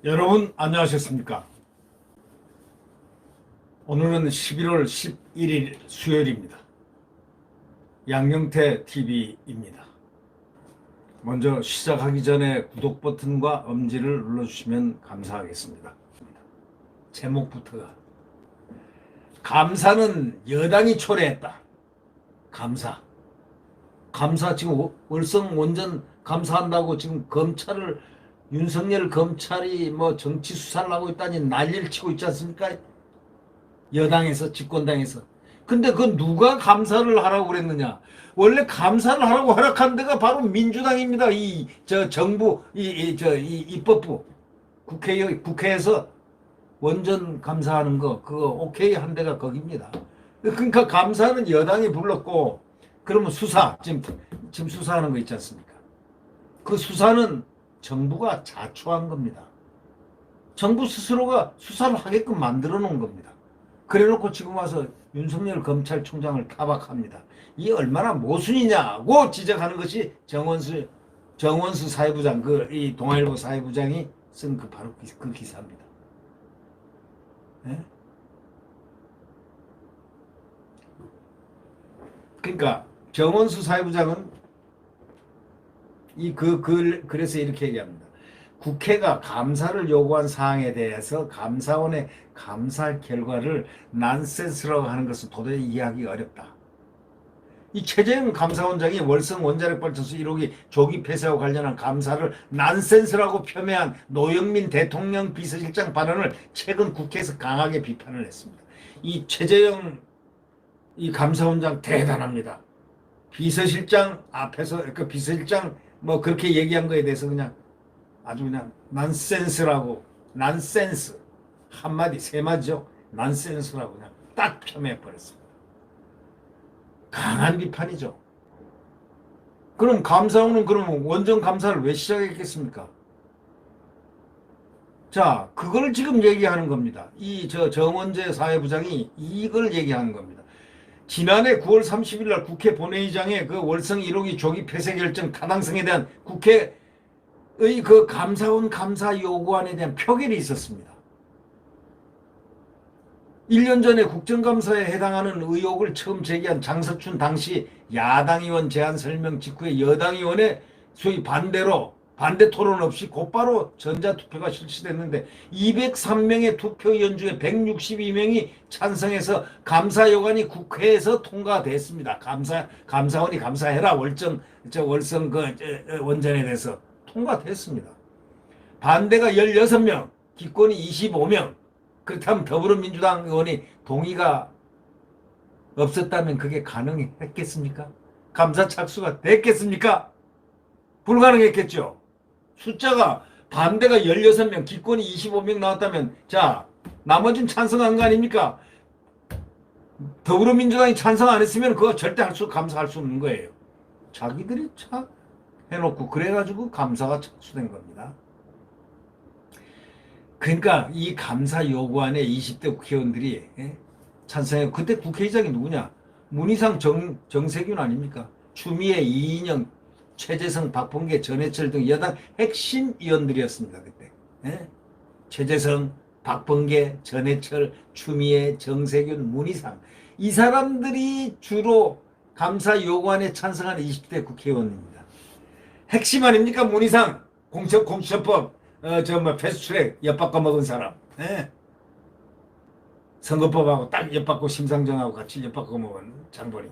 여러분 안녕하셨습니까? 오늘은 11월 11일 수요일입니다. 양영태 TV입니다. 먼저 시작하기 전에 구독 버튼과 엄지를 눌러주시면 감사하겠습니다. 제목부터가 감사는 여당이 초래했다. 감사 지금 월성 원전 감사한다고 지금 윤석열 검찰이 뭐 정치 수사를 하고 있다니 난리를 치고 있지 않습니까? 여당에서, 집권당에서. 근데 그 누가 감사를 하라고 그랬느냐? 원래 감사를 하라고 허락한 데가 바로 민주당입니다. 정부, 입법부. 국회에서 원전 감사하는 거, 그거 오케이 한 데가 거기입니다. 그러니까 감사는 여당이 불렀고, 그러면 지금 수사하는 거 있지 않습니까? 그 수사는 정부가 자초한 겁니다. 정부 스스로가 수사를 하게끔 만들어 놓은 겁니다. 그래 놓고 지금 와서 윤석열 검찰총장을 타박합니다. 이게 얼마나 모순이냐고 지적하는 것이 정원수 사회부장, 이 동아일보 사회부장이 쓴 바로 그 기사입니다. 네? 그러니까 정원수 사회부장은 그래서 이렇게 얘기합니다. 국회가 감사를 요구한 사항에 대해서 감사원의 감사 결과를 난센스라고 하는 것은 도저히 이해하기 어렵다. 이 최재형 감사원장이 월성 원자력 발전소 1호기 조기 폐쇄와 관련한 감사를 난센스라고 폄훼한 노영민 대통령 비서실장 발언을 최근 국회에서 강하게 비판을 했습니다. 이 최재형 이 감사원장 대단합니다. 비서실장 앞에서 비서실장 뭐 그렇게 얘기한 거에 대해서 아주 그냥 난센스 한마디 세 마디죠. 난센스라고 그냥 딱 폄훼해 버렸습니다. 강한 비판이죠. 그럼 감사원은 그러면 원전 감사를 왜 시작했겠습니까? 자, 그걸 지금 얘기하는 겁니다. 정원재 사회부장이 이걸 얘기하는 겁니다. 지난해 9월 30일 날 국회 본회의장에 그 월성 1호기 조기 폐쇄 결정 타당성에 대한 국회의 그 감사원 감사 요구안에 대한 표결이 있었습니다. 1년 전에 국정감사에 해당하는 의혹을 처음 제기한 장석춘 당시 야당 의원 제안 설명 직후에 여당 의원의 소위 반대 토론 없이 곧바로 전자투표가 실시됐는데 203명의 투표위원 중에 162명이 찬성해서 감사 요구안이 국회에서 통과됐습니다. 감사원이 감사해라 월성 원전에 대해서 통과됐습니다. 반대가 16명, 기권이 25명. 그렇다면 더불어민주당 의원이 동의가 없었다면 그게 가능했겠습니까? 감사 착수가 됐겠습니까? 불가능했겠죠. 숫자가 반대가 16명, 기권이 25명 나왔다면 자, 나머지는 찬성한 거 아닙니까? 더불어민주당이 찬성 안 했으면 그거 절대 감사할 수 없는 거예요. 자기들이 해놓고 그래가지고 감사가 착수된 겁니다. 그러니까 이 감사 요구안에 20대 국회의원들이 찬성해요. 그때 국회의장이 누구냐? 문희상 정세균 아닙니까? 추미애, 이인영, 최재성, 박범계, 전해철 등 여당 핵심 의원들이었습니다. 그때. 최재성, 박범계, 전해철, 추미애, 정세균, 문희상 이 사람들이 주로 감사 요구안에 찬성하는 20대 국회의원입니다. 핵심 아닙니까? 문희상, 공수처법 패스트트랙 엿바꿔 먹은 사람. 선거법하고 딱 엿바꿔 심상정하고 같이 엿바꿔 먹은 장본인.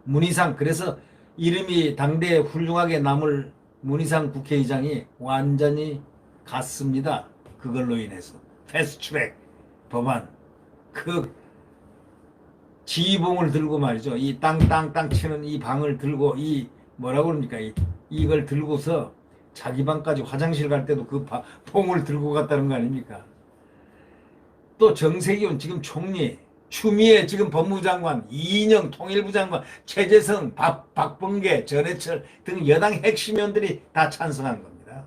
문희상, 그래서 이름이 당대에 훌륭하게 남을 문희상 국회의장이 완전히 갔습니다. 그걸로 인해서. 패스트트랙 법안. 지휘봉을 들고 말이죠. 이 땅땅땅 치는 이 방을 들고 뭐라고 그럽니까? 이걸 들고서 자기 방까지 화장실 갈 때도 그 봉을 들고 갔다는 거 아닙니까? 또 정세균 지금 총리, 추미애 지금 법무장관, 이인영 통일부 장관, 최재성, 박범계, 전해철 등 여당 핵심위원들이 다 찬성한 겁니다.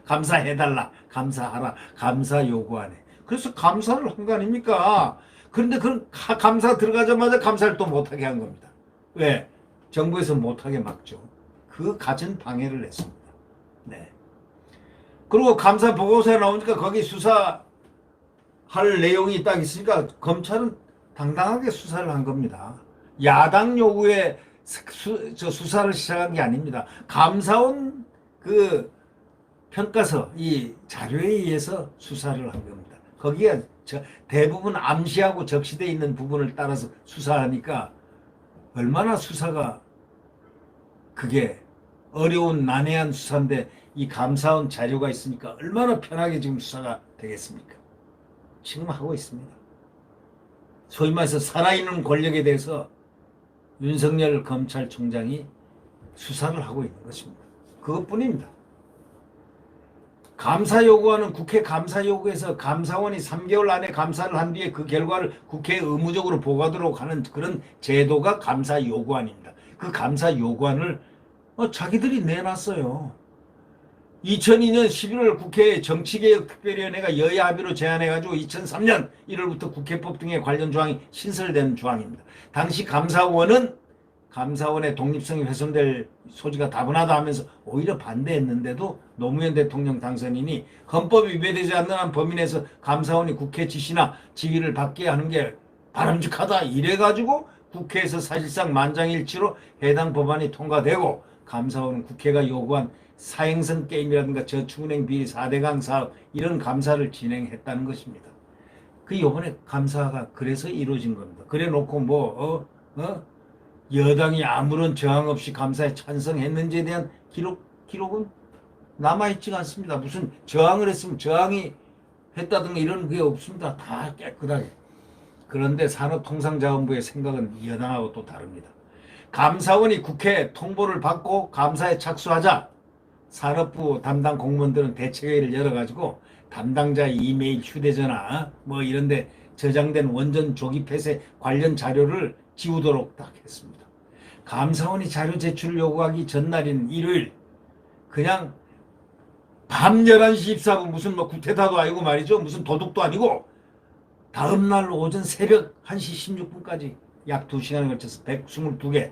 감사해달라, 감사하라, 감사 요구안에. 그래서 감사를 한 거 아닙니까? 그런데 그 감사 들어가자마자 감사를 또 못하게 한 겁니다. 왜? 정부에서 못하게 막죠. 그 갖은 방해를 했습니다. 네. 그리고 감사 보고서에 나오니까 거기 수사할 내용이 딱 있으니까 검찰은 당당하게 수사를 한 겁니다. 야당 요구에 수사를 시작한 게 아닙니다. 감사원 그 평가서 이 자료에 의해서 수사를 한 겁니다. 거기에 대부분 암시하고 적시되어 있는 부분을 따라서 수사하니까 얼마나 수사가 그게 어려운 난해한 수사인데 이 감사원 자료가 있으니까 얼마나 편하게 지금 수사가 되겠습니까? 지금 하고 있습니다. 소위 말해서 살아있는 권력에 대해서 윤석열 검찰총장이 수사를 하고 있는 것입니다. 그것뿐입니다. 감사 요구하는 국회 감사 요구에서 감사원이 3개월 안에 감사를 한 뒤에 그 결과를 국회에 의무적으로 보고하도록 하는 그런 제도가 감사 요구안입니다. 그 감사 요구안을 자기들이 내놨어요. 2002년 11월 국회 정치개혁특별위원회가 여야 합의로 제안해가지고 2003년 1월부터 국회법 등의 관련 조항이 신설된 조항입니다. 당시 감사원의 독립성이 훼손될 소지가 다분하다 하면서 오히려 반대했는데도 노무현 대통령 당선인이 헌법이 위배되지 않는 한 범위 내에서 감사원이 국회 지시나 지휘를 받게 하는 게 바람직하다 이래가지고 국회에서 사실상 만장일치로 해당 법안이 통과되고 감사원은 국회가 요구한 사행성 게임이라든가 저축은행 비리 4대강 사업 이런 감사를 진행했다는 것입니다. 그 요번에 감사가 그래서 이루어진 겁니다. 그래 놓고 여당이 아무런 저항 없이 감사에 찬성했는지에 대한 기록은 남아있지가 않습니다. 무슨 저항을 했으면 저항이 했다든가 이런 게 없습니다. 다 깨끗하게. 그런데 산업통상자원부의 생각은 여당하고 또 다릅니다. 감사원이 국회 통보를 받고 감사에 착수하자 산업부 담당 공무원들은 대책회의를 열어가지고 담당자 이메일, 휴대전화 이런데 저장된 원전 조기 폐쇄 관련 자료를 지우도록 딱 했습니다. 감사원이 자료 제출을 요구하기 전날인 일요일 그냥 밤 11시 24분 무슨 구테타도 아니고 말이죠. 무슨 도둑도 아니고 다음날 오전 새벽 1시 16분까지 약 2시간에 걸쳐서 122개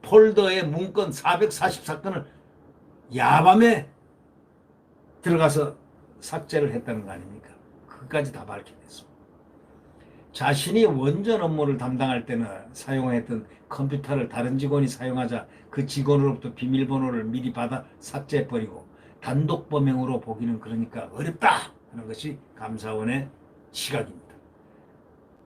폴더에 문건 444건을 야밤에 들어가서 삭제를 했다는 거 아닙니까? 그까지 다 밝혀냈습니다. 자신이 원전 업무를 담당할 때는 사용했던 컴퓨터를 다른 직원이 사용하자 그 직원으로부터 비밀번호를 미리 받아 삭제해버리고 단독 범행으로 보기는 그러니까 어렵다 하는 것이 감사원의 시각입니다.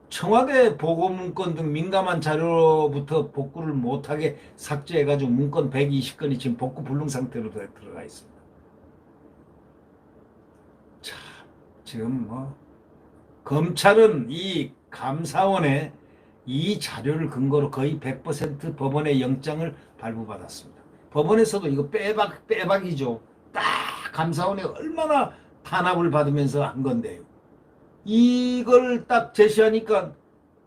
청와대 보고문건 등 민감한 자료부터 복구를 못하게 삭제해가지고 문건 120건이 지금 복구 불능 상태로 들어가 있습니다. 자, 지금 검찰은 이 감사원의 이 자료를 근거로 거의 100% 법원의 영장을 발부받았습니다. 법원에서도 이거 빼박이죠. 딱 감사원이 얼마나 탄압을 받으면서 한 건데요. 이걸 딱 제시하니까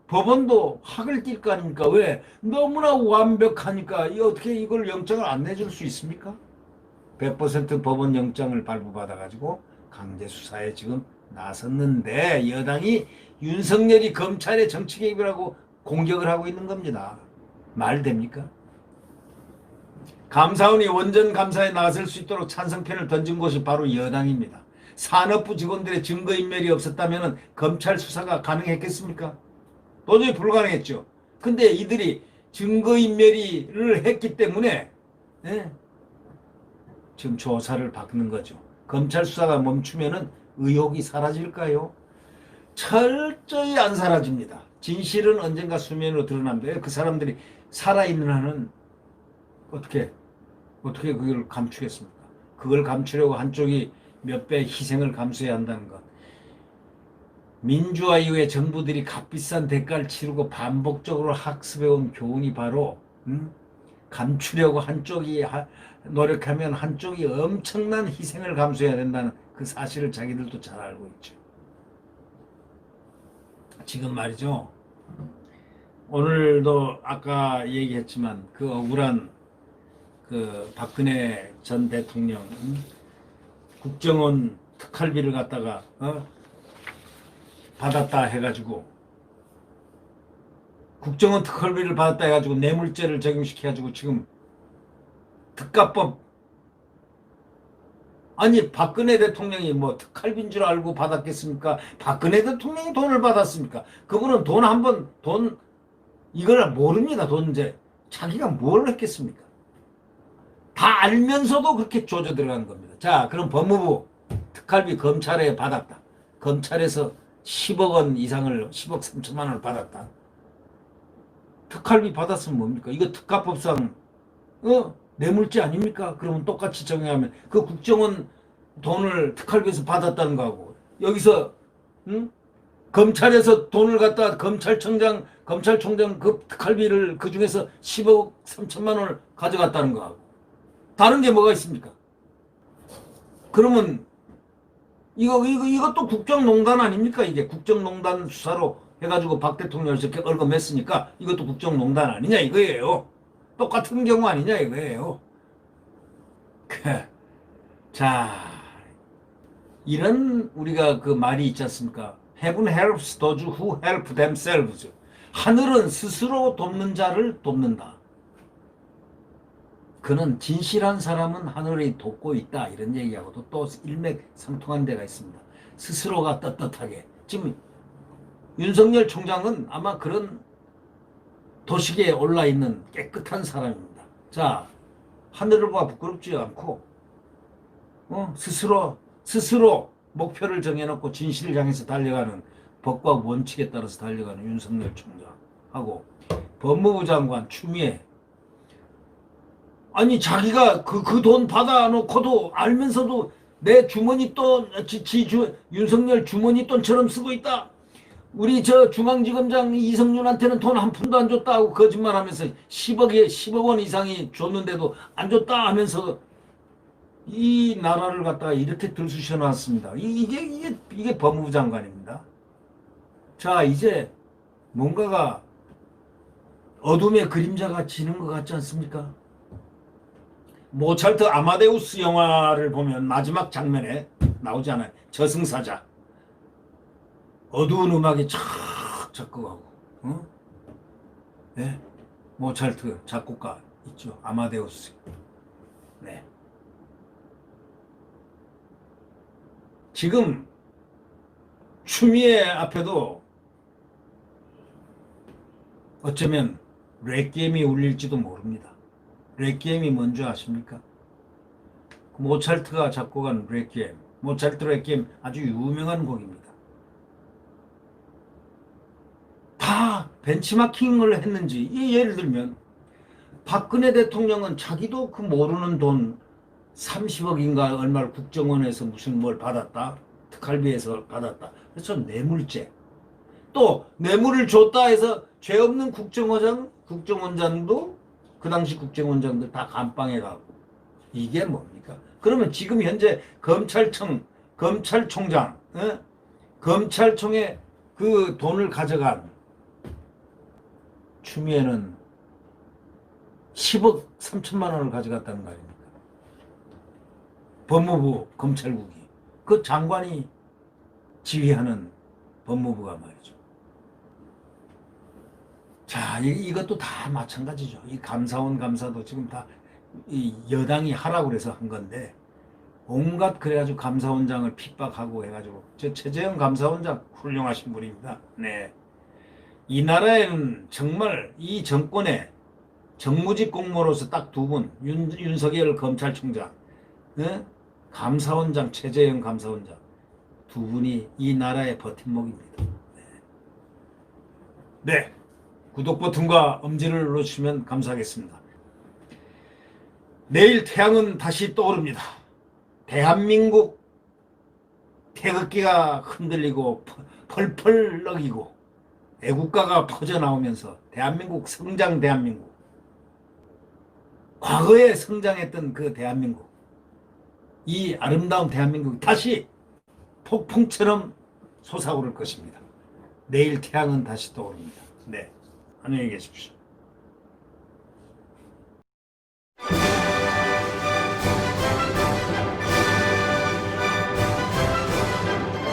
법원도 학을 띨 거 아닙니까? 왜? 너무나 완벽하니까 어떻게 이걸 영장을 안 내줄 수 있습니까? 100% 법원 영장을 발부받아가지고 강제 수사에 지금 나섰는데 여당이 윤석열이 검찰의 정치 개입이라고 공격을 하고 있는 겁니다. 말 됩니까? 감사원이 원전 감사에 나설 수 있도록 찬성편을 던진 곳이 바로 여당입니다. 산업부 직원들의 증거인멸이 없었다면 검찰 수사가 가능했겠습니까? 도저히 불가능했죠. 근데 이들이 증거인멸을 했기 때문에 지금 조사를 받는 거죠. 검찰 수사가 멈추면 의혹이 사라질까요? 철저히 안 사라집니다. 진실은 언젠가 수면으로 드러납니다. 그 사람들이 살아있는 한은 어떻게 그걸 감추겠습니까? 그걸 감추려고 한쪽이 몇 배 희생을 감수해야 한다는 것. 민주화 이후에 정부들이 값비싼 대가를 치르고 반복적으로 학습해온 교훈이 바로 감추려고 한쪽이 노력하면 한쪽이 엄청난 희생을 감수해야 된다는 그 사실을 자기들도 잘 알고 있죠. 지금 말이죠. 오늘도 아까 얘기했지만 그 억울한 그 박근혜 전 대통령 국정원 특활비를 갖다가 받았다 해가지고 국정원 특활비를 받았다 해가지고 뇌물죄를 적용시켜가지고 지금 특가법 아니 박근혜 대통령이 뭐 특활비인 줄 알고 받았겠습니까? 박근혜 대통령이 돈을 받았습니까? 그분은 돈 한 번 이걸 모릅니다. 돈 이제 자기가 뭘 했겠습니까? 다 알면서도 그렇게 조져 들어간 겁니다. 자, 그럼 법무부 특활비 검찰에 받았다. 검찰에서 10억 원 이상을 10억 3천만 원을 받았다. 특활비 받았으면 뭡니까? 이거 특가법상 뇌물죄 아닙니까? 그러면 똑같이 정의하면 그 국정원 돈을 특활비에서 받았다는 거하고 여기서 검찰에서 돈을 갖다 검찰총장 그 특활비를 그 중에서 10억 3천만 원을 가져갔다는 거하고 다른 게 뭐가 있습니까? 그러면 이것도 국정농단 아닙니까? 이게 국정농단 수사로 해가지고 박 대통령을 이렇게 얽어맸으니까 이것도 국정농단 아니냐 이거예요. 똑같은 경우 아니냐 이거예요. 자, 이런 우리가 그 말이 있지 않습니까? Heaven helps those who help themselves. 하늘은 스스로 돕는 자를 돕는다. 그는 진실한 사람은 하늘이 돕고 있다. 이런 얘기하고도 또 일맥상통한 데가 있습니다. 스스로가 떳떳하게. 지금 윤석열 총장은 아마 그런 도식에 올라있는 깨끗한 사람입니다. 자, 하늘을 봐 부끄럽지 않고 스스로 목표를 정해놓고 진실을 향해서 달려가는 법과 원칙에 따라서 달려가는 윤석열 총장하고 법무부 장관 추미애. 아니 자기가 그 돈 받아놓고도 알면서도 내 주머니 돈 윤석열 주머니 돈처럼 쓰고 있다. 우리 저 중앙지검장 이성윤한테는 돈 한 푼도 안 줬다 하고 거짓말하면서 10억 원 이상이 줬는데도 안 줬다 하면서 이 나라를 갖다가 이렇게 들쑤셔 놨습니다. 이게 법무부 장관입니다. 자, 이제 뭔가가 어둠의 그림자가 지는 것 같지 않습니까? 모차르트 아마데우스 영화를 보면 마지막 장면에 나오지 않아요. 저승사자. 어두운 음악이 촥 작곡하고, 네? 모차르트 작곡가 있죠. 아마데우스. 네. 지금 추미애 앞에도 어쩌면 레퀴엠이 울릴지도 모릅니다. 레퀴엠이 뭔지 아십니까? 모차르트가 작곡한 레퀴엠. 모차르트 레퀴엠 아주 유명한 곡입니다. 다 벤치마킹을 했는지 예를 들면 박근혜 대통령은 자기도 그 모르는 돈 30억인가 얼마를 국정원에서 무슨 뭘 받았다. 특활비에서 받았다. 그래서 뇌물죄. 또 뇌물을 줬다 해서 죄 없는 국정원장도 그 당시 국정원장들 다 감방에 가고. 이게 뭡니까? 그러면 지금 현재 검찰총장, 검찰총에 그 돈을 가져간 추미애는 10억 3천만 원을 가져갔다는 거 아닙니까? 법무부 검찰국이 그 장관이 지휘하는 법무부가 말이죠. 자, 이것도 다 마찬가지죠. 이 감사원 감사도 지금 다 이 여당이 하라고 그래서 한 건데 온갖 그래가지고 감사원장을 핍박하고 해가지고 저 최재형 감사원장 훌륭하신 분입니다. 네, 이 나라에는 정말 이 정권에 정무직 공무원으로서 딱 두 분, 윤석열 검찰총장, 감사원장 최재형 감사원장 두 분이 이 나라의 버팀목입니다. 네, 구독 버튼과 엄지를 눌러주시면 감사하겠습니다. 내일 태양은 다시 떠오릅니다. 대한민국 태극기가 흔들리고 펄펄 넘기고 애국가가 퍼져나오면서 대한민국 성장 대한민국, 과거에 성장했던 그 대한민국, 이 아름다운 대한민국이 다시 폭풍처럼 솟아오를 것입니다. 내일 태양은 다시 떠오릅니다. 네, 안녕히 계십시오.